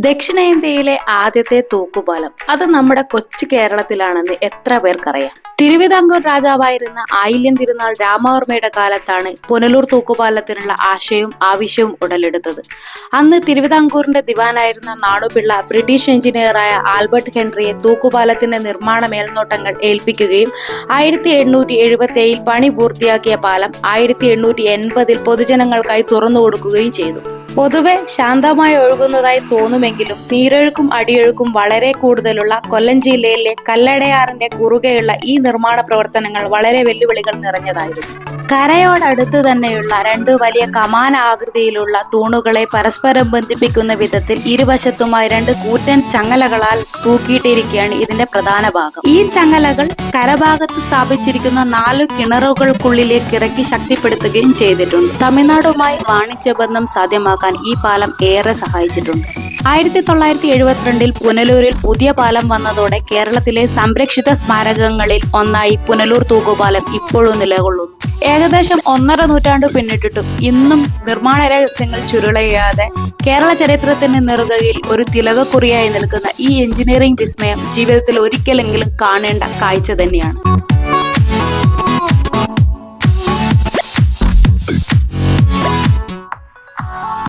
ദക്ഷിണേന്ത്യയിലെ ആദ്യത്തെ തൂക്കുപാലം അത് നമ്മുടെ കൊച്ചു കേരളത്തിലാണെന്ന് എത്ര പേർക്കറിയാം. തിരുവിതാംകൂർ രാജാവായിരുന്ന ആയില്യം തിരുനാൾ രാമവർമ്മയുടെ കാലത്താണ് പുനലൂർ തൂക്കുപാലത്തിനുള്ള ആശയവും ആവശ്യവും ഉടലെടുത്തത്. അന്ന് തിരുവിതാംകൂറിന്റെ ദിവാനായിരുന്ന നാടുപിള്ള ബ്രിട്ടീഷ് എഞ്ചിനീയറായ ആൽബർട്ട് ഹെൻറിയെ തൂക്കുപാലത്തിന്റെ നിർമ്മാണ മേൽനോട്ടങ്ങൾ ഏൽപ്പിക്കുകയും 1877 പണി പൂർത്തിയാക്കിയ പാലം 1880 പൊതുജനങ്ങൾക്കായി തുറന്നുകൊടുക്കുകയും ചെയ്തു. പൊതുവെ ശാന്തമായി ഒഴുകുന്നതായി തോന്നുമെങ്കിലും നീരൊഴുക്കും അടിയൊഴുക്കും വളരെ കൂടുതലുള്ള കൊല്ലം ജില്ലയിലെ കല്ലടയാറിന്റെ കുറുകെയുള്ള ഈ നിർമ്മാണ പ്രവർത്തനങ്ങൾ വളരെ വെല്ലുവിളികൾ നിറഞ്ഞതായിരുന്നു. കരയോടടുത്ത് തന്നെയുള്ള രണ്ട് വലിയ കമാന ആകൃതിയിലുള്ള തൂണുകളെ പരസ്പരം ബന്ധിപ്പിക്കുന്ന വിധത്തിൽ ഇരുവശത്തുമായി രണ്ട് കൂറ്റൻ ചങ്ങലകളാൽ തൂക്കിയിട്ടിരിക്കുകയാണ് ഇതിന്റെ പ്രധാന ഭാഗം. ഈ ചങ്ങലകൾ കരഭാഗത്ത് സ്ഥാപിച്ചിരിക്കുന്ന 4 കിണറുകൾക്കുള്ളിലേക്ക് ഇറക്കി ശക്തിപ്പെടുത്തുകയും ചെയ്തിട്ടുണ്ട്. തമിഴ്നാടുമായി വാണിജ്യബന്ധം സാധ്യമാക്കാൻ ഈ പാലം ഏറെ സഹായിച്ചിട്ടുണ്ട്. 1972 പുനലൂരിൽ പുതിയ പാലം വന്നതോടെ കേരളത്തിലെ സംരക്ഷിത സ്മാരകങ്ങളിൽ ഒന്നായി പുനലൂർ തൂക്കുപാലം ഇപ്പോഴും നിലകൊള്ളുന്നു. ഏകദേശം 1.5 നൂറ്റാണ്ട് പിന്നിട്ടിട്ടും ഇന്നും നിർമ്മാണ രഹസ്യങ്ങൾ ചുരുളയാതെ കേരള ചരിത്രത്തിന്റെ നെറുകയിൽ ഒരു തിലകക്കുറിയായി നിൽക്കുന്ന ഈ എഞ്ചിനീയറിംഗ് വിസ്മയം ജീവിതത്തിൽ ഒരിക്കലെങ്കിലും കാണേണ്ട കാഴ്ച തന്നെയാണ്.